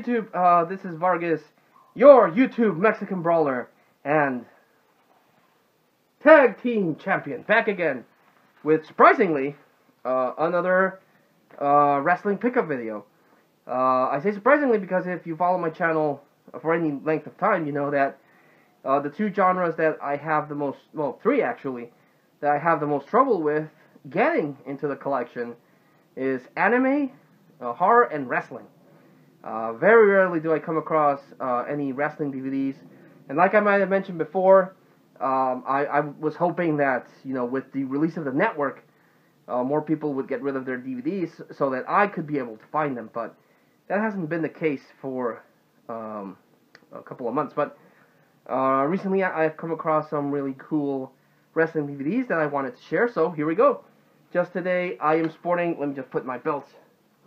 YouTube? This is Vargas, your YouTube Mexican brawler and tag team champion, back again with, surprisingly, another wrestling pickup video. I say surprisingly because if you follow my channel for any length of time, you know that the two genres that I have the most, well, three actually, that I have the most trouble with getting into the collection is anime, horror, and wrestling. Very rarely do I come across any wrestling DVDs, and like I might have mentioned before, I was hoping that, you know, with the release of the network, more people would get rid of their DVDs so that I could be able to find them, but that hasn't been the case for a couple of months. But recently I've come across some really cool wrestling DVDs that I wanted to share, so here we go. Just today I am sporting, let me just put my belt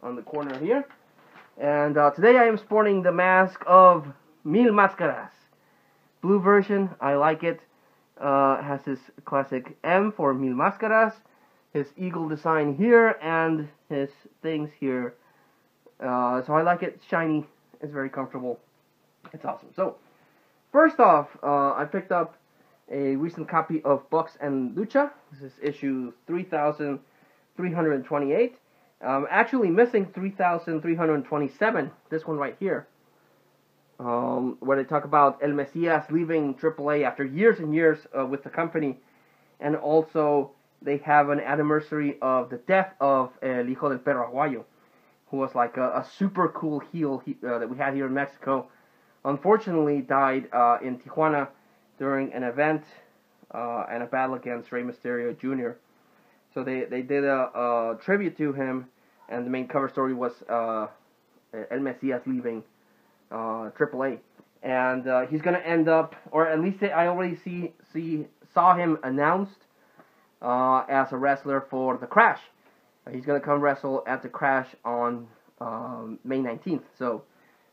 on the corner here, and today I am sporting the mask of Mil Máscaras. Blue version, I like it. Has his classic M for Mil Máscaras, his eagle design here, and his things here. So I like it. It's shiny. It's very comfortable. It's awesome. So, first off, I picked up a recent copy of Box and Lucha. This is issue 3,328. Actually missing 3,327. This one right here. Where they talk about El Mesías leaving AAA after years and years with the company, and also they have an anniversary of the death of El Hijo del Perro Aguayo, who was like a super cool heel that we had here in Mexico. Unfortunately, died in Tijuana during an event and a battle against Rey Mysterio Jr. So they did a tribute to him, and the main cover story was El Mesías leaving AAA, and he's gonna end up, or at least I already saw him announced as a wrestler for the Crash. He's gonna come wrestle at the Crash on May 19th, so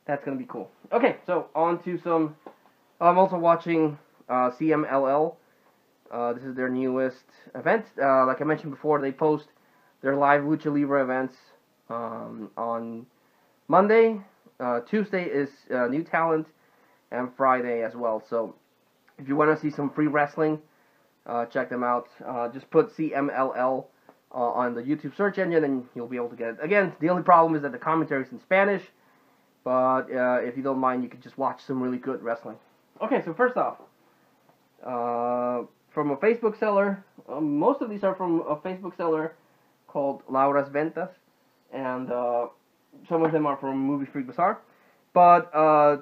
that's gonna be cool. Okay, so on to some. I'm also watching CMLL. This is their newest event. Like I mentioned before, they post their live Lucha Libre events on Monday. Tuesday is New Talent, and Friday as well. So if you want to see some free wrestling, check them out. Just put CMLL on the YouTube search engine and you'll be able to get it. Again, the only problem is that the commentary is in Spanish, but if you don't mind, you can just watch some really good wrestling. Okay, so first off, from a Facebook seller, most of these are from a Facebook seller called Laura's Ventas, and some of them are from Movie Freak Bazaar. But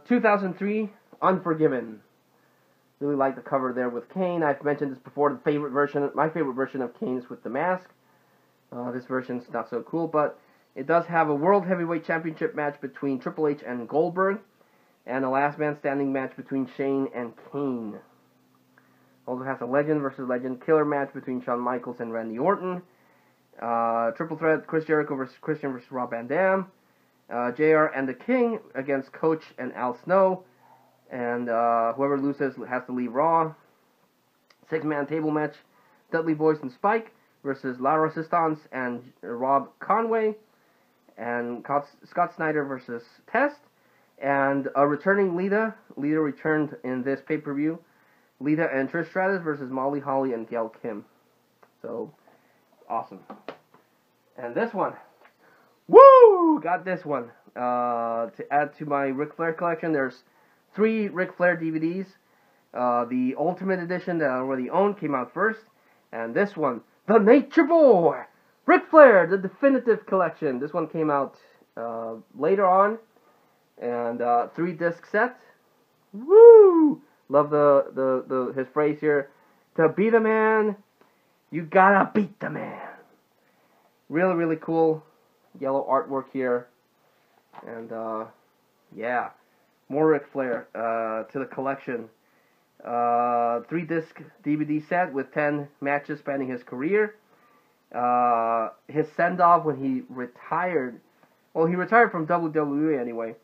2003, Unforgiven. Really like the cover there with Kane. I've mentioned this before. My favorite version of Kane is with the mask. This version's not so cool, but it does have a World Heavyweight Championship match between Triple H and Goldberg, and a Last Man Standing match between Shane and Kane. Also has a Legend versus Legend killer match between Shawn Michaels and Randy Orton. Triple threat, Chris Jericho versus Christian versus Rob Van Dam. JR and the King against Coach and Al Snow. And whoever loses has to leave Raw. 6-man table match, Dudley Boyz and Spike versus La Resistance and Rob Conway. And Scott Snyder versus Test. And a returning Lita. Lita returned in this pay-per-view. Lita and Trish Stratus versus Molly Holly and Gail Kim. So, awesome. And this one. Woo! Got this one. To add to my Ric Flair collection, there's 3 Ric Flair DVDs. The Ultimate Edition that I already own came out first. And this one, The Nature Boy! Ric Flair, the Definitive Collection. This one came out later on. And 3-disc set. Woo! Love his phrase here. To be the man, you gotta beat the man. Really, really cool. Yellow artwork here. And, yeah. More Ric Flair to the collection. 3-disc DVD set with 10 matches spanning his career. His send-off when he retired. Well, he retired from WWE anyway.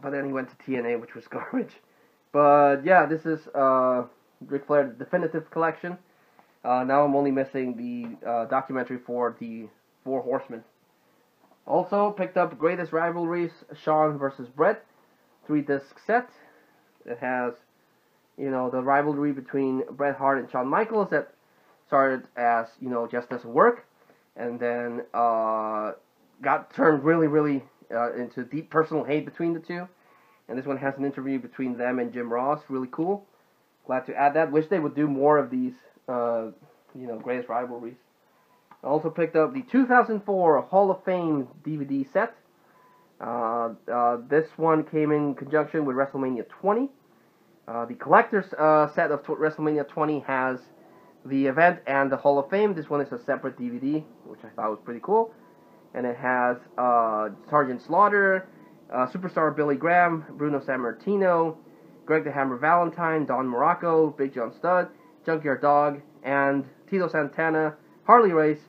But then he went to TNA, which was garbage. But, yeah, this is Ric Flair Definitive Collection. Now I'm only missing the documentary for the 4 Horsemen. Also picked up Greatest Rivalries, Shawn versus Bret, 3-disc set. It has, you know, the rivalry between Bret Hart and Shawn Michaels that started as, you know, just as work, and then got turned really into deep personal hate between the two. And this one has an interview between them and Jim Ross, really cool. Glad to add that. Wish they would do more of these, you know, Greatest Rivalries. I also picked up the 2004 Hall of Fame DVD set. This one came in conjunction with WrestleMania 20. The collector's set of WrestleMania 20 has the event and the Hall of Fame. This one is a separate DVD, which I thought was pretty cool. And it has Sergeant Slaughter, Superstar Billy Graham, Bruno Sammartino, Greg the Hammer Valentine, Don Morocco, Big John Studd, Junkyard Dog, and Tito Santana, Harley Race,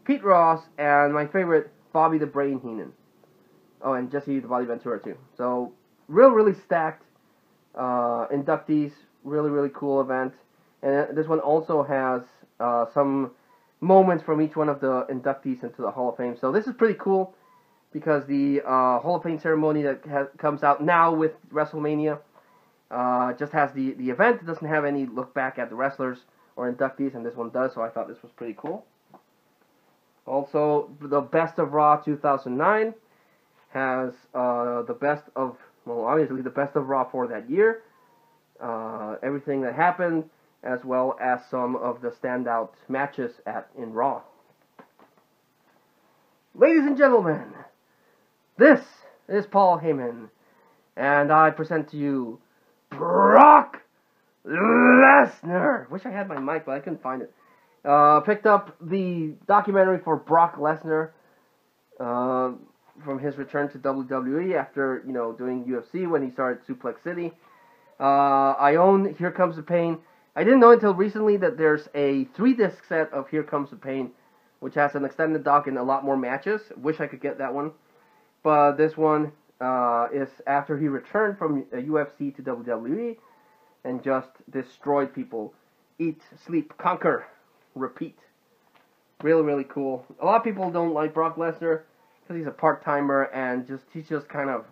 Pete Ross, and my favorite, Bobby the Brain Heenan. Oh, and Jesse the Body Ventura too. So, really stacked inductees, really cool event. And this one also has some moments from each one of the inductees into the Hall of Fame. So this is pretty cool because the Hall of Fame ceremony that comes out now with WrestleMania just has the event. It doesn't have any look back at the wrestlers or inductees, and this one does, so I thought this was pretty cool. Also, the Best of Raw 2009 has the best of, well, obviously the best of Raw for that year, everything that happened, as well as some of the standout matches in Raw. Ladies and gentlemen, this is Paul Heyman, and I present to you Brock Lesnar. Wish I had my mic, but I couldn't find it. Picked up the documentary for Brock Lesnar from his return to WWE after, you know, doing UFC when he started Suplex City. I own Here Comes the Pain. I didn't know until recently that there's a 3-disc set of Here Comes the Pain, which has an extended doc and a lot more matches. Wish I could get that one. But this one is after he returned from UFC to WWE and just destroyed people. Eat, sleep, conquer, repeat. Really cool. A lot of people don't like Brock Lesnar because he's a part-timer and he's just kind of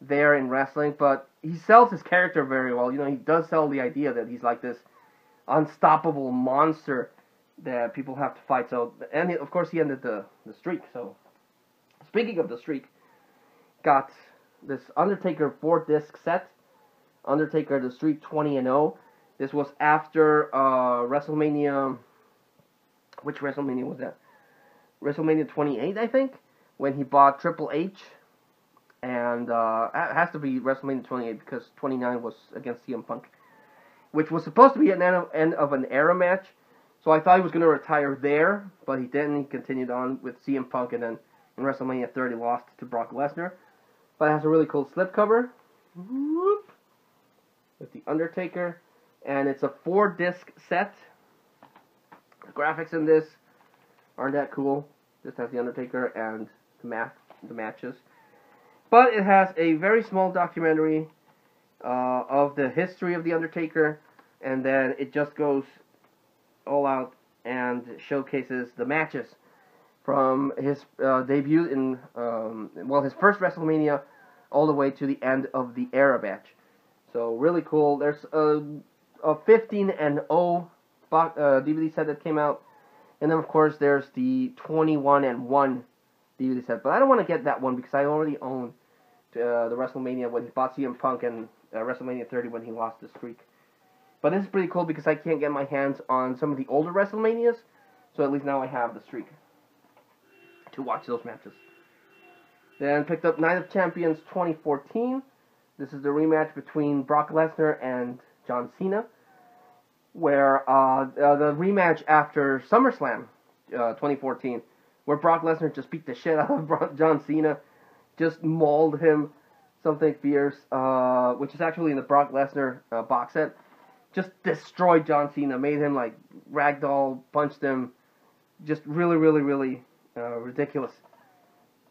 there in wrestling, but he sells his character very well. You know, he does sell the idea that he's like this unstoppable monster that people have to fight. So, and of course he ended the streak. So, speaking of the streak, got this Undertaker 4-disc set, Undertaker the Streak 20-0. This was after WrestleMania. Which WrestleMania was that? WrestleMania 28, I think, when he bought Triple H. And it has to be WrestleMania 28 because 29 was against CM Punk, which was supposed to be an end of an era match. So I thought he was going to retire there, but he didn't. He continued on with CM Punk, and then in WrestleMania 30 lost to Brock Lesnar. But it has a really cool slipcover with the Undertaker, and it's a 4-disc set. The graphics in this aren't that cool. Just has the Undertaker and the matches. But it has a very small documentary of the history of The Undertaker, and then it just goes all out and showcases the matches from his debut in, his first WrestleMania all the way to the end of the era match. So, really cool. There's a 15-0 DVD set that came out, and then, of course, there's the 21-1 DVD set, but I don't want to get that one because I already own the WrestleMania when he bought CM Punk and WrestleMania 30 when he lost the streak. But this is pretty cool because I can't get my hands on some of the older WrestleManias, so at least now I have the streak to watch those matches. Then picked up Night of Champions 2014. This is the rematch between Brock Lesnar and John Cena, where the rematch after SummerSlam 2014, where Brock Lesnar just beat the shit out of John Cena, just mauled him, something fierce, which is actually in the Brock Lesnar box set. Just destroyed John Cena, made him like ragdoll, punched him, just really ridiculous.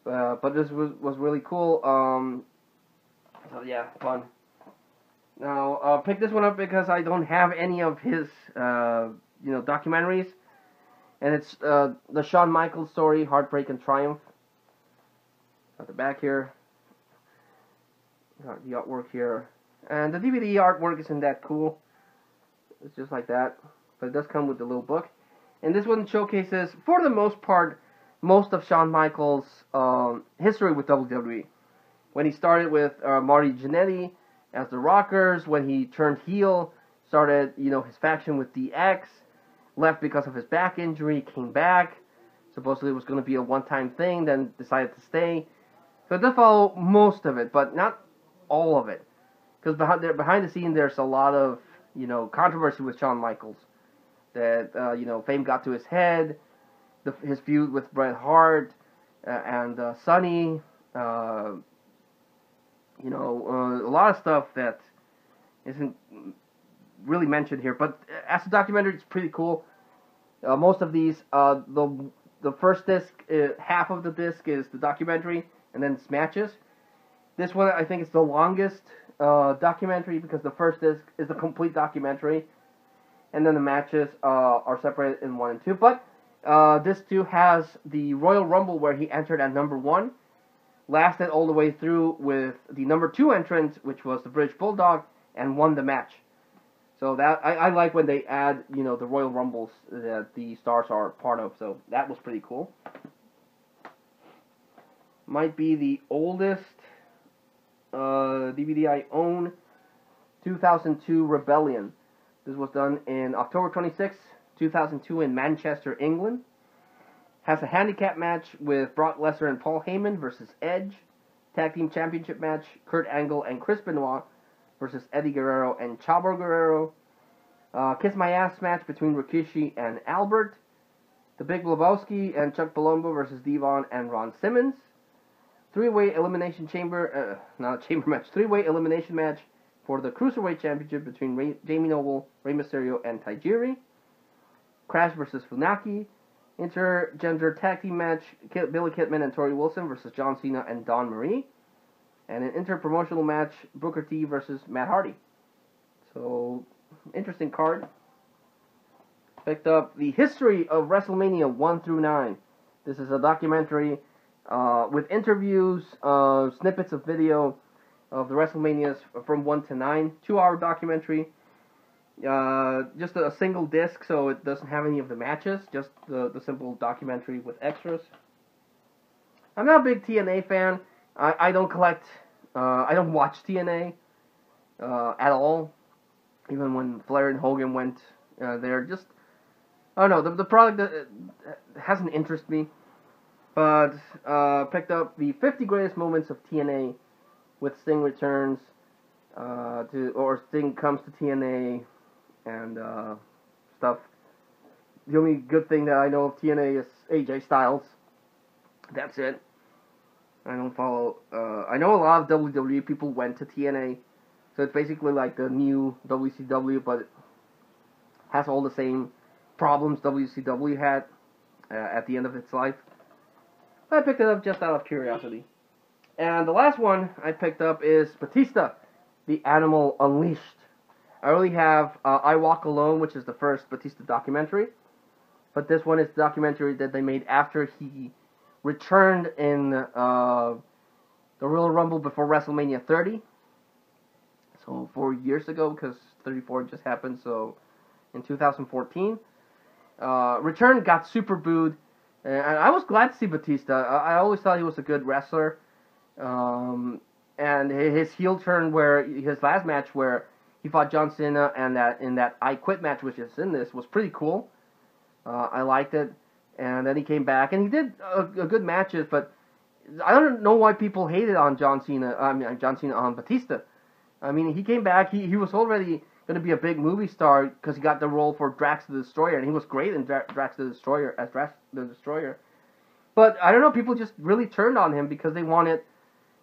But this was really cool. So yeah, fun. Now, pick this one up because I don't have any of his, documentaries. And it's the Shawn Michaels story, Heartbreak and Triumph. Got the back here. Got the artwork here. And the DVD artwork isn't that cool. It's just like that. But it does come with the little book. And this one showcases, for the most part, most of Shawn Michaels' history with WWE. When he started with Marty Jannetty as the Rockers, when he turned heel, started, his faction with DX, left because of his back injury, came back. Supposedly it was going to be a one-time thing, then decided to stay. So it does follow most of it, but not all of it. Because behind the scenes, there's a lot of, controversy with Shawn Michaels. That, fame got to his head, his feud with Bret Hart, and Sonny, a lot of stuff that isn't really mentioned here. But as a documentary, it's pretty cool. Most of these, the first disc, half of the disc is the documentary, and then it's matches. This one, I think, is the longest documentary because the first disc is the complete documentary, and then the matches are separated in 1 and 2. But this too has the Royal Rumble where he entered at number 1, lasted all the way through with the number 2 entrant, which was the British Bulldog, and won the match. So that I like when they add, the Royal Rumbles that the stars are part of. So that was pretty cool. Might be the oldest DVD I own. 2002 Rebellion. This was done in October 26, 2002 in Manchester, England. Has a handicap match with Brock Lesnar and Paul Heyman versus Edge. Tag Team Championship match, Kurt Angle and Chris Benoit versus Eddie Guerrero and Chavo Guerrero. Kiss My Ass match between Rikishi and Albert. The Big Lebowski and Chuck Palumbo versus Devon and Ron Simmons. Three-way elimination three-way elimination match for the Cruiserweight Championship between Jamie Noble, Rey Mysterio, and Tajiri. Crash versus Funaki. Intergender tag team match, Billy Kidman and Tori Wilson versus John Cena and Dawn Marie. And an interpromotional match, Booker T versus Matt Hardy. So, interesting card. Picked up the history of WrestleMania 1 through 9. This is a documentary with interviews, snippets of video of the WrestleManias from 1 to 9. 2-hour documentary. Just a single disc, so it doesn't have any of the matches. Just the simple documentary with extras. I'm not a big TNA fan. I don't collect, I don't watch TNA at all. Even when Flair and Hogan went there, just, I don't know, the product hasn't interested me. But picked up the 50 greatest moments of TNA with Sting returns, or Sting comes to TNA and stuff. The only good thing that I know of TNA is AJ Styles. That's it. I don't follow. I know a lot of WWE people went to TNA, so it's basically like the new WCW, but it has all the same problems WCW had at the end of its life. But I picked it up just out of curiosity. And the last one I picked up is Batista, the Animal Unleashed. I already have I Walk Alone, which is the first Batista documentary, but this one is the documentary that they made after he returned in the Royal Rumble before WrestleMania 30. So 4 years ago, because 34 just happened, so in 2014. Return got super booed, and I was glad to see Batista. I always thought he was a good wrestler. And his heel turn, where his last match where he fought John Cena, and in that I Quit match, which is in this, was pretty cool. I liked it. And then he came back, and he did a good matches, but I don't know why people hated on John Cena on Batista. I mean, he came back, he was already going to be a big movie star, because he got the role for Drax the Destroyer, and he was great in Drax the Destroyer, as Drax the Destroyer. But, I don't know, people just really turned on him, because they wanted,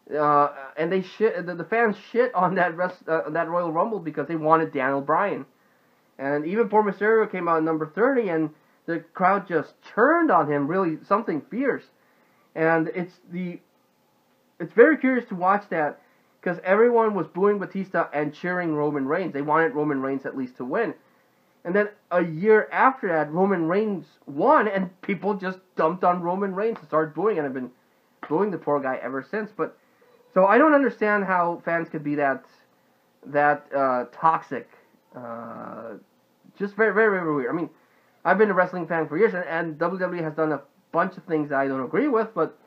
and the fans shit on that Royal Rumble, because they wanted Daniel Bryan. And even poor Mysterio came out at number 30, and the crowd just turned on him, really something fierce. And it's very curious to watch that, because everyone was booing Batista and cheering Roman Reigns. They wanted Roman Reigns at least to win. And then a year after that, Roman Reigns won, and people just dumped on Roman Reigns and started booing, and have been booing the poor guy ever since. But so I don't understand how fans could be that toxic. Just very, very, very weird. I mean, I've been a wrestling fan for years, and WWE has done a bunch of things that I don't agree with, but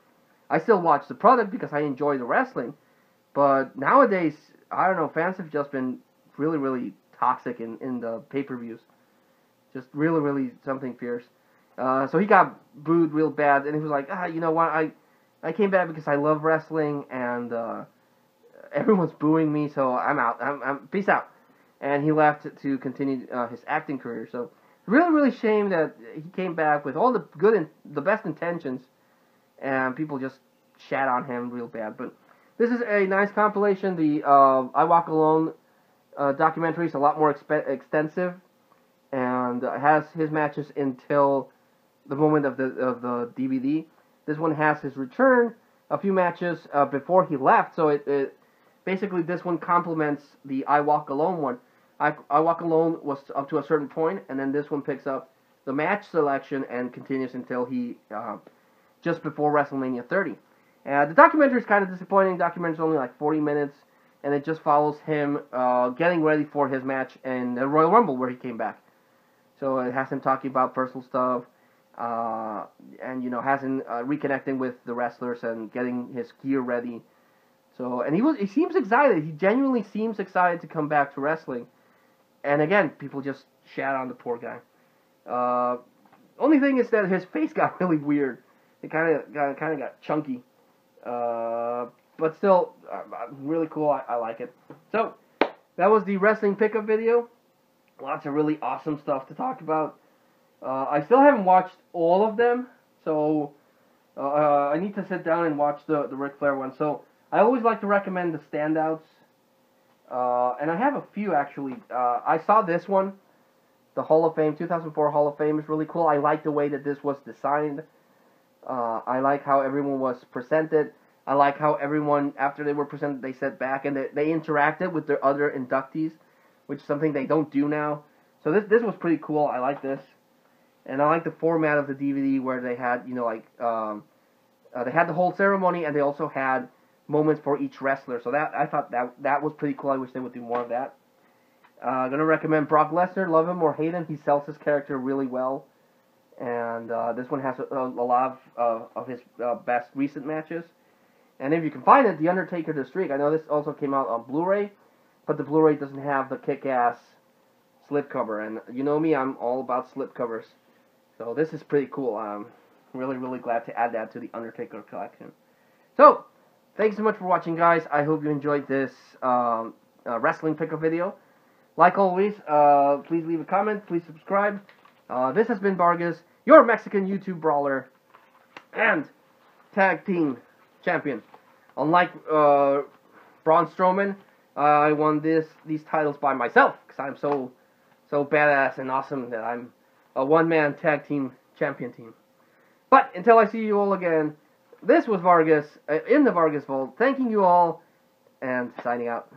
I still watch the product because I enjoy the wrestling. But nowadays, I don't know, fans have just been really, really toxic in the pay-per-views. Just really, really something fierce. So he got booed real bad, and he was like, you know what, I came back because I love wrestling, and everyone's booing me, so I'm out. I'm peace out. And he left to continue his acting career. So really, really shame that he came back with all the good and the best intentions, and people just shat on him real bad. But this is a nice compilation. The I Walk Alone documentary is a lot more extensive, and has his matches until the moment of the DVD. This one has his return, a few matches before he left. So it basically, this one complements the I Walk Alone one. I Walk Alone was up to a certain point, and then this one picks up the match selection and continues until he just before WrestleMania 30. The documentary is kind of disappointing. The documentary is only like 40 minutes, and it just follows him getting ready for his match in the Royal Rumble where he came back. So it has him talking about personal stuff, and has him reconnecting with the wrestlers and getting his gear ready. So, and he seems excited. He genuinely seems excited to come back to wrestling. And again, people just shat on the poor guy. Only thing is that his face got really weird. It kind of got chunky. But still, really cool. I like it. So, that was the wrestling pickup video. Lots of really awesome stuff to talk about. I still haven't watched all of them, so I need to sit down and watch the Ric Flair one. So, I always like to recommend the standouts. And I have a few, actually. I saw this one, the Hall of Fame, 2004 Hall of Fame is really cool. I like the way that this was designed. I like how everyone was presented. I like how everyone, after they were presented, they sat back and they interacted with their other inductees, which is something they don't do now. So this was pretty cool. I like this. And I like the format of the DVD where they had, they had the whole ceremony, and they also had moments for each wrestler. So I thought that was pretty cool. I wish they would do more of that. Gonna recommend Brock Lesnar. Love him or hate him, he sells his character really well. And this one has a lot of his best recent matches. And if you can find it, The Undertaker The Streak. I know this also came out on Blu-ray, but the Blu-ray doesn't have the kick-ass slipcover. And you know me, I'm all about slipcovers. So this is pretty cool. I'm really, really glad to add that to the Undertaker collection. So, thanks so much for watching, guys. I hope you enjoyed this wrestling pickup video. Like always, please leave a comment. Please subscribe. This has been Vargas, your Mexican YouTube brawler and tag team champion. Unlike Braun Strowman, I won these titles by myself because I'm so badass and awesome that I'm a one-man tag team champion team. But until I see you all again, this was Vargas in the Vargas Vault, thanking you all and signing out.